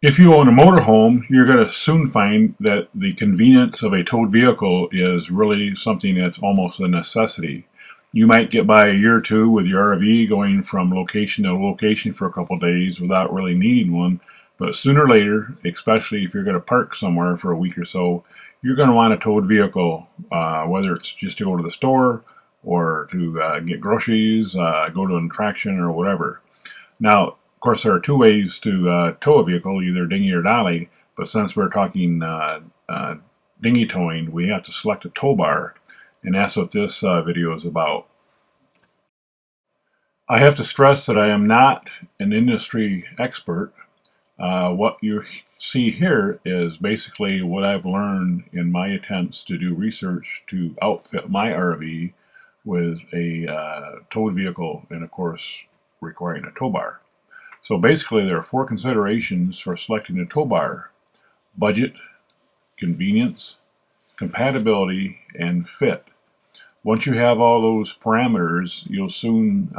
If you own a motorhome, you're going to soon find that the convenience of a towed vehicle is really something that's almost a necessity. You might get by a year or two with your RV going from location to location for a couple of days without really needing one, but sooner or later, especially if you're going to park somewhere for a week or so, you're going to want a towed vehicle, whether it's just to go to the store or to get groceries, go to an attraction or whatever. Now, of course, there are two ways to tow a vehicle, either dinghy or dolly, but since we're talking dinghy towing, we have to select a tow bar, and that's what this video is about. I have to stress that I am not an industry expert. What you see here is basically what I've learned in my attempts to do research to outfit my RV with a towed vehicle, and of course requiring a tow bar. So basically there are four considerations for selecting a tow bar: budget, convenience, compatibility, and fit. Once you have all those parameters, you'll soon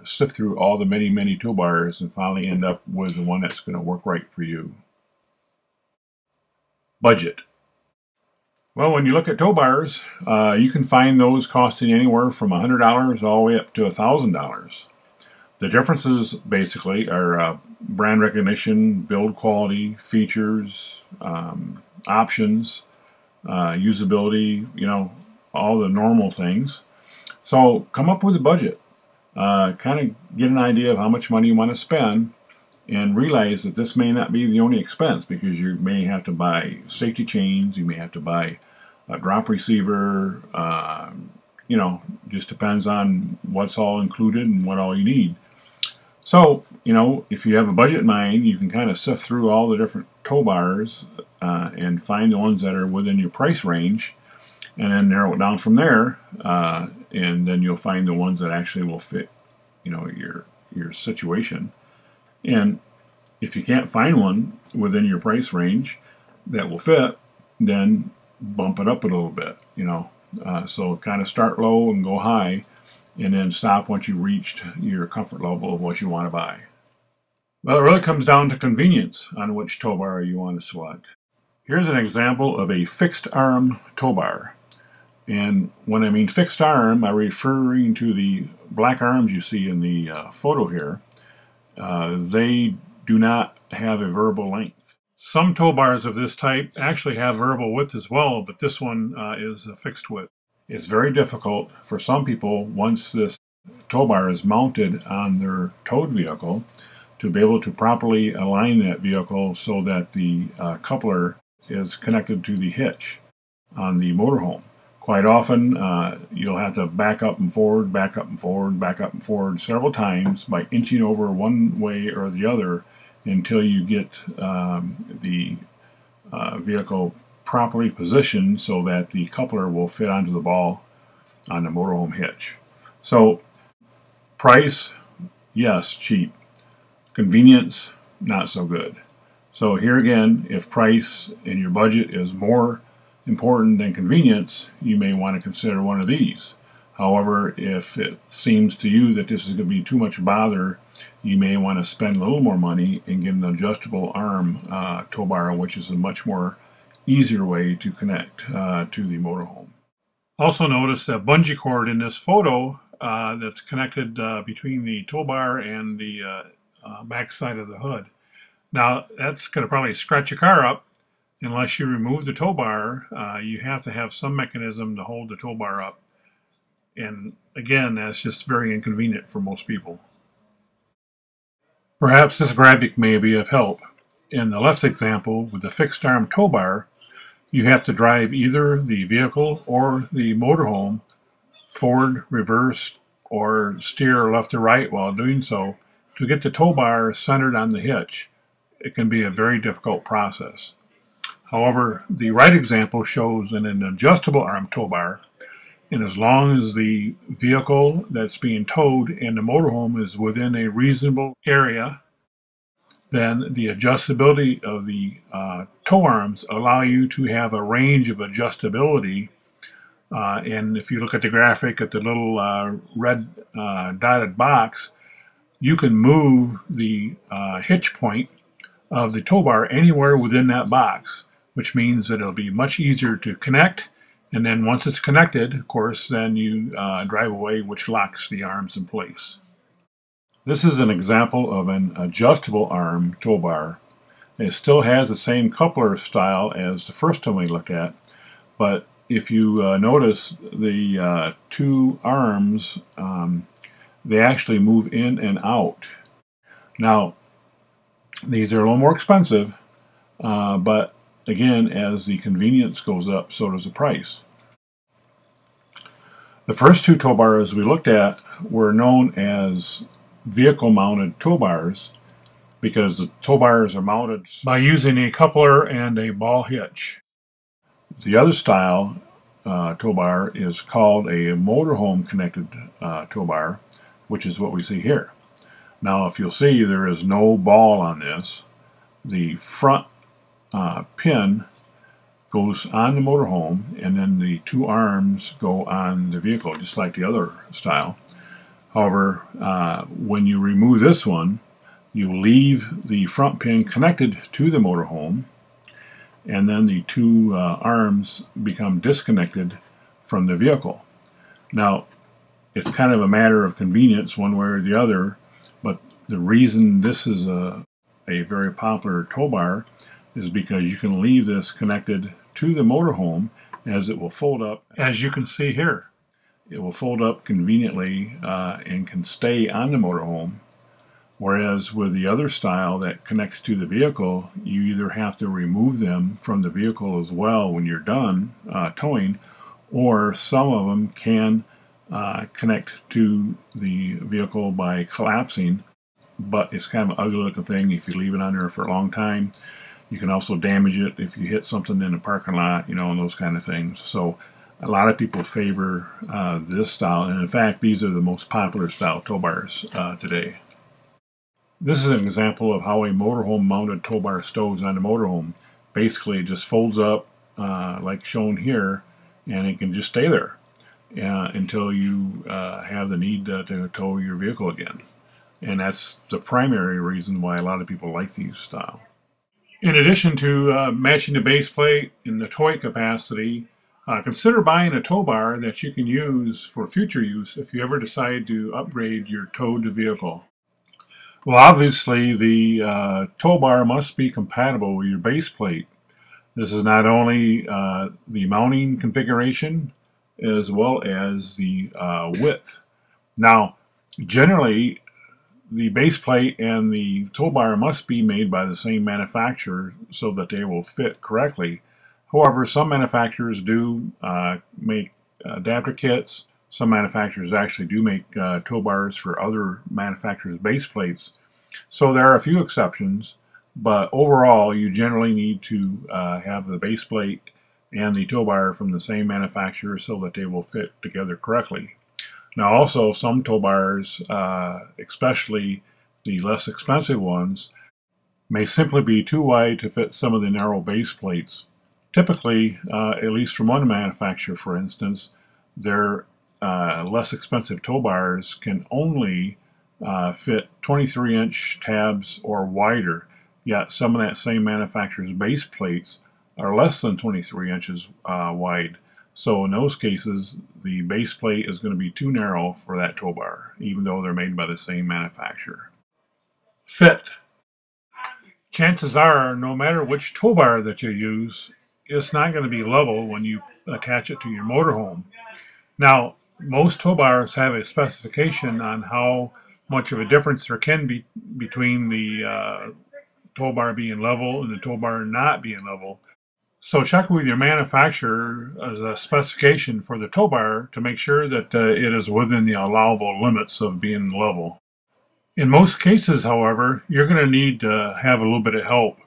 sift through all the many tow bars and finally end up with the one that's going to work right for you. Budget. Well, when you look at tow bars, you can find those costing anywhere from $100 all the way up to $1,000. The differences basically are brand recognition, build quality, features, options, usability, all the normal things. So come up with a budget. Kind of get an idea of how much money you want to spend, and realize that this may not be the only expense, because you may have to buy safety chains, you may have to buy a drop receiver, just depends on what's all included and what all you need. So, if you have a budget in mind, you can kind of sift through all the different tow bars and find the ones that are within your price range, and then narrow it down from there, and then you'll find the ones that actually will fit, your situation. And if you can't find one within your price range that will fit, then bump it up a little bit, so kind of start low and go high, and then stop once you reached your comfort level of what you want to buy. Well, it really comes down to convenience on which tow bar you want to select. Here's an example of a fixed arm tow bar. And when I mean fixed arm, I'm referring to the black arms you see in the photo here. They do not have a variable length. Some tow bars of this type actually have variable width as well, but this one is a fixed width. It's very difficult for some people, once this tow bar is mounted on their towed vehicle, to be able to properly align that vehicle so that the coupler is connected to the hitch on the motorhome. Quite often you'll have to back up and forward, back up and forward, back up and forward several times by inching over one way or the other until you get the vehicle properly positioned so that the coupler will fit onto the ball on the motorhome hitch. So price, yes, cheap. Convenience, not so good. So here again, if price and your budget is more important than convenience, you may want to consider one of these. However, if it seems to you that this is going to be too much bother, you may want to spend a little more money and get an adjustable arm tow bar, which is a much more easier way to connect to the motorhome. Also notice that bungee cord in this photo that's connected between the tow bar and the back side of the hood. Now that's going to probably scratch your car up. Unless you remove the tow bar, you have to have some mechanism to hold the tow bar up. And again, that's just very inconvenient for most people. Perhaps this graphic may be of help. In the left example, with the fixed arm tow bar, you have to drive either the vehicle or the motorhome forward, reverse, or steer left to right while doing so to get the tow bar centered on the hitch. It can be a very difficult process. However, the right example shows an adjustable arm tow bar, and as long as the vehicle that's being towed and the motorhome is within a reasonable area, then the adjustability of the tow arms allow you to have a range of adjustability. And if you look at the graphic at the little red dotted box, you can move the hitch point of the tow bar anywhere within that box, which means that it'll be much easier to connect. And then once it's connected, of course, then you drive away, which locks the arms in place. This is an example of an adjustable arm tow bar. It still has the same coupler style as the first one we looked at, but if you notice the two arms, they actually move in and out. Now, these are a little more expensive, but again, as the convenience goes up, so does the price. The first two tow bars we looked at were known as vehicle-mounted tow bars because the tow bars are mounted by using a coupler and a ball hitch. The other style tow bar is called a motorhome connected tow bar, which is what we see here. Now, if you'll see, there is no ball on this. The front pin goes on the motorhome, and then the two arms go on the vehicle, just like the other style. However, when you remove this one, you leave the front pin connected to the motorhome, and then the two arms become disconnected from the vehicle. Now, it's kind of a matter of convenience one way or the other, but the reason this is a very popular tow bar is because you can leave this connected to the motorhome, as it will fold up, as you can see here. It will fold up conveniently and can stay on the motorhome, whereas with the other style that connects to the vehicle, you either have to remove them from the vehicle as well when you're done towing, or some of them can connect to the vehicle by collapsing, but it's kind of an ugly looking thing if you leave it on there for a long time. You can also damage it if you hit something in a parking lot, you know, and those kind of things. So a lot of people favor this style, and in fact, these are the most popular style tow bars today. This is an example of how a motorhome mounted tow bar stows on the motorhome. Basically, it just folds up like shown here, and it can just stay there until you have the need to tow your vehicle again. And that's the primary reason why a lot of people like these style. In addition to matching the base plate and the towing capacity, consider buying a tow bar that you can use for future use if you ever decide to upgrade your towed vehicle. Well, obviously, the tow bar must be compatible with your base plate. This is not only the mounting configuration, as well as the width. Now, generally, the base plate and the tow bar must be made by the same manufacturer so that they will fit correctly. However, some manufacturers do make adapter kits. Some manufacturers actually do make tow bars for other manufacturers' base plates. So there are a few exceptions, but overall you generally need to have the base plate and the tow bar from the same manufacturer so that they will fit together correctly. Now also, some tow bars, especially the less expensive ones, may simply be too wide to fit some of the narrow base plates. Typically, at least from one manufacturer for instance, their less expensive tow bars can only fit 23-inch tabs or wider, yet some of that same manufacturer's base plates are less than 23 inches wide. So in those cases, the base plate is going to be too narrow for that tow bar, even though they're made by the same manufacturer. Fit. Chances are, no matter which tow bar that you use, it's not going to be level when you attach it to your motorhome. Now, most tow bars have a specification on how much of a difference there can be between the tow bar being level and the tow bar not being level. So check with your manufacturer as a specification for the tow bar to make sure that it is within the allowable limits of being level. In most cases, however, you're going to need to have a little bit of help.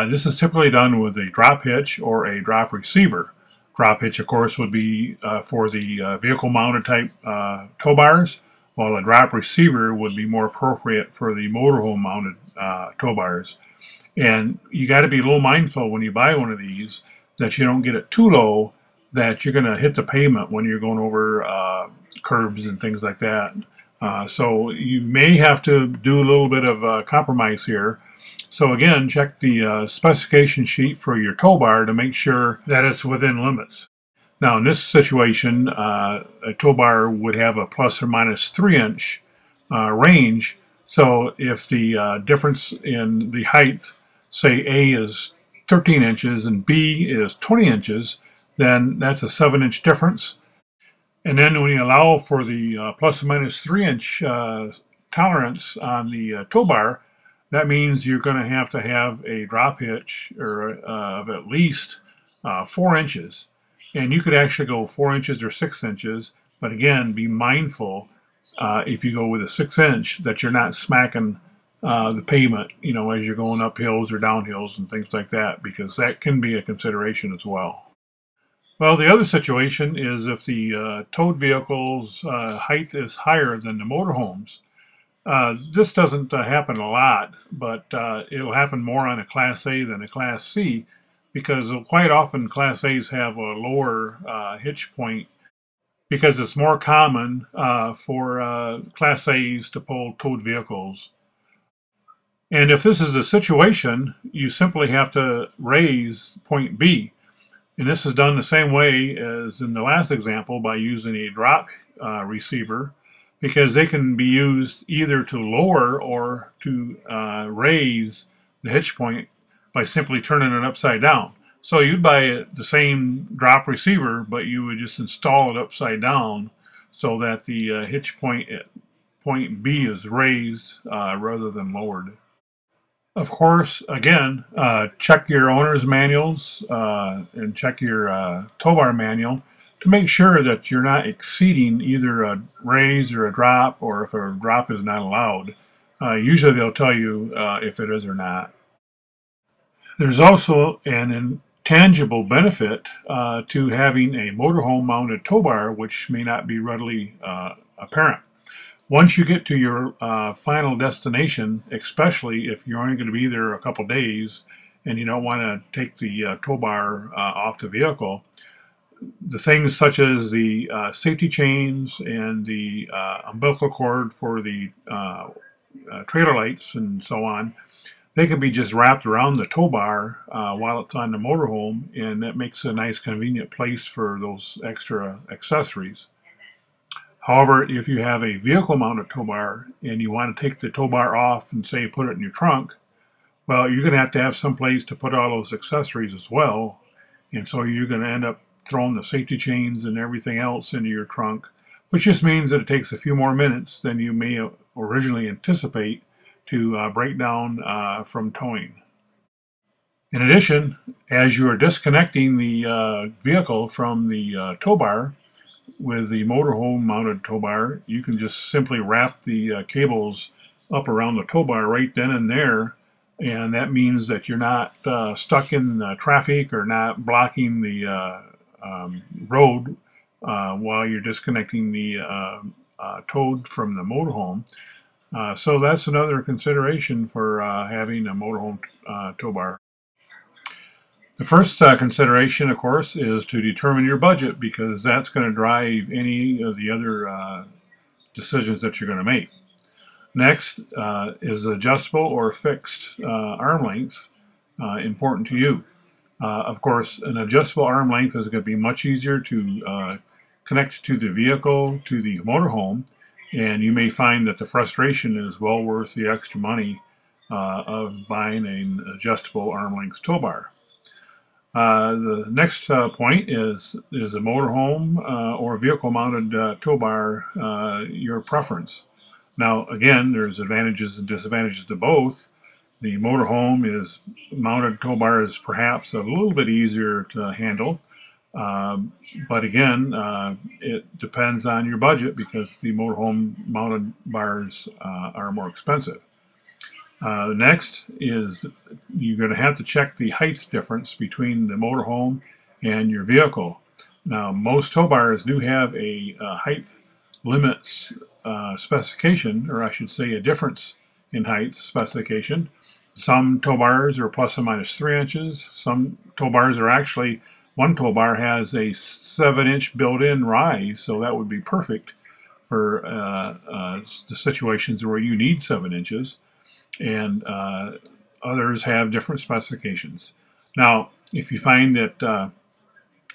This is typically done with a drop hitch or a drop receiver. Drop hitch, of course, would be for the vehicle-mounted type tow bars, while a drop receiver would be more appropriate for the motorhome-mounted tow bars. And you got to be a little mindful when you buy one of these that you don't get it too low that you're going to hit the pavement when you're going over curbs and things like that. So you may have to do a little bit of compromise here So again, check the specification sheet for your tow bar to make sure that it's within limits. Now in this situation, a tow bar would have a plus or minus 3-inch range. So if the difference in the height, say A is 13 inches and B is 20 inches, then that's a 7-inch difference. And then when you allow for the plus or minus 3-inch tolerance on the tow bar, that means you're going to have a drop hitch of at least 4 inches. And you could actually go 4 inches or 6 inches, but again, be mindful if you go with a 6-inch that you're not smacking the pavement, as you're going up hills or down hills and things like that, because that can be a consideration as well. Well, the other situation is if the towed vehicle's height is higher than the motorhomes. This doesn't happen a lot, but it'll happen more on a Class A than a Class C, because quite often Class A's have a lower hitch point, because it's more common for Class A's to pull towed vehicles. And if this is the situation, you simply have to raise point B. And this is done the same way as in the last example by using a drop receiver, because they can be used either to lower or to raise the hitch point by simply turning it upside down. So you'd buy the same drop receiver, but you would just install it upside down so that the hitch point at point B is raised rather than lowered. Of course, again, check your owner's manuals and check your tow bar manual to make sure that you're not exceeding either a raise or a drop, or if a drop is not allowed. Usually they'll tell you if it is or not. There's also an intangible benefit to having a motorhome mounted tow bar, which may not be readily apparent. Once you get to your final destination, especially if you're only going to be there a couple days and you don't want to take the tow bar off the vehicle, the things such as the safety chains and the umbilical cord for the trailer lights and so on, they can be just wrapped around the tow bar while it's on the motorhome, and that makes a nice convenient place for those extra accessories. However, if you have a vehicle-mounted tow bar and you want to take the tow bar off and say put it in your trunk, well, you're going to have some place to put all those accessories as well, and so you're going to end up throwing the safety chains and everything else into your trunk, which just means that it takes a few more minutes than you may originally anticipate to break down from towing. In addition, as you are disconnecting the vehicle from the tow bar, with the motorhome mounted tow bar, you can just simply wrap the cables up around the tow bar right then and there, and that means that you're not stuck in traffic or not blocking the road while you're disconnecting the towed from the motorhome. So that's another consideration for having a motorhome tow bar. The first consideration, of course, is to determine your budget, because that's going to drive any of the other decisions that you're going to make. Next is adjustable or fixed arm lengths important to you. Of course, an adjustable arm length is going to be much easier to connect to the vehicle, to the motorhome, and you may find that the frustration is well worth the extra money of buying an adjustable arm length tow bar. The next point is a motorhome or vehicle-mounted tow bar your preference? Now, again, there's advantages and disadvantages to both. The motorhome mounted tow bar is perhaps a little bit easier to handle, but again, it depends on your budget, because the motorhome mounted bars are more expensive. Next is you're going to have to check the height difference between the motorhome and your vehicle. Now, most tow bars do have a height limits specification, or I should say a difference in height specification. Some tow bars are plus or minus 3 inches. Some tow bars are actually, one tow bar has a 7-inch built-in rise, so that would be perfect for the situations where you need 7 inches. And others have different specifications. Now, if you find that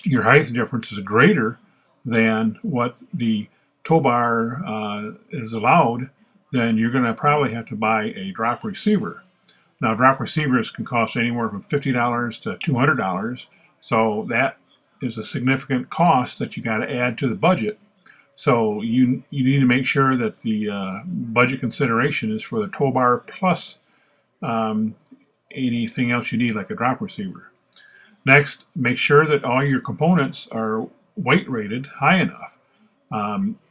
your height difference is greater than what the tow bar is allowed, then you're going to probably have to buy a drop receiver. Now, drop receivers can cost anywhere from $50 to $200, so that is a significant cost that you got to add to the budget. So you need to make sure that the budget consideration is for the tow bar plus anything else you need, like a drop receiver. Next, make sure that all your components are weight rated high enough.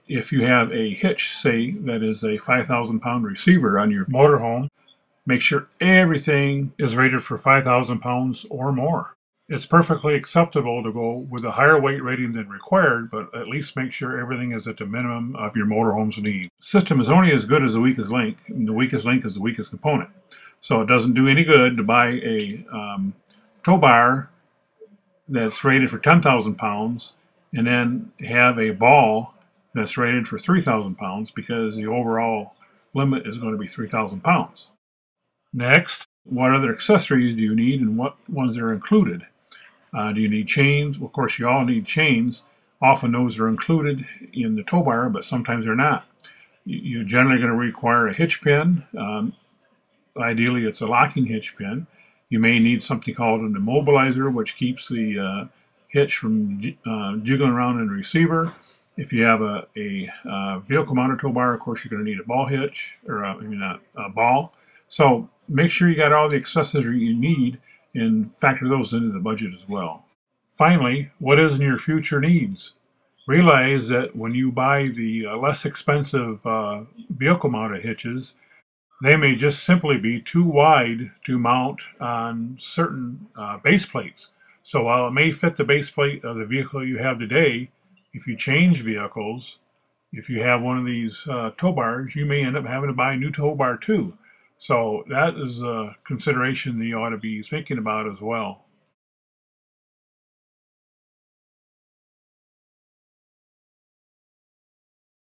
If you have a hitch, say, that is a 5,000 pound receiver on your motorhome, make sure everything is rated for 5,000 pounds or more. It's perfectly acceptable to go with a higher weight rating than required, but at least make sure everything is at the minimum of your motorhome's need. The system is only as good as the weakest link, and the weakest link is the weakest component. So it doesn't do any good to buy a tow bar that's rated for 10,000 pounds and then have a ball that's rated for 3,000 pounds, because the overall limit is going to be 3,000 pounds. Next, what other accessories do you need and what ones are included? Do you need chains? Well, of course, you all need chains. Often those are included in the tow bar, but sometimes they're not. You're generally going to require a hitch pin. Ideally, it's a locking hitch pin. You may need something called an immobilizer, which keeps the hitch from jiggling around in the receiver. If you have a vehicle mounted tow bar, of course, you're going to need a ball hitch, or a ball. So make sure you got all the accessories you need and factor those into the budget as well. Finally, what is in your future needs? Realize that when you buy the less expensive vehicle mounted hitches, they may just simply be too wide to mount on certain base plates. So while it may fit the base plate of the vehicle you have today, if you change vehicles, if you have one of these tow bars, you may end up having to buy a new tow bar too. So that is a consideration that you ought to be thinking about as well.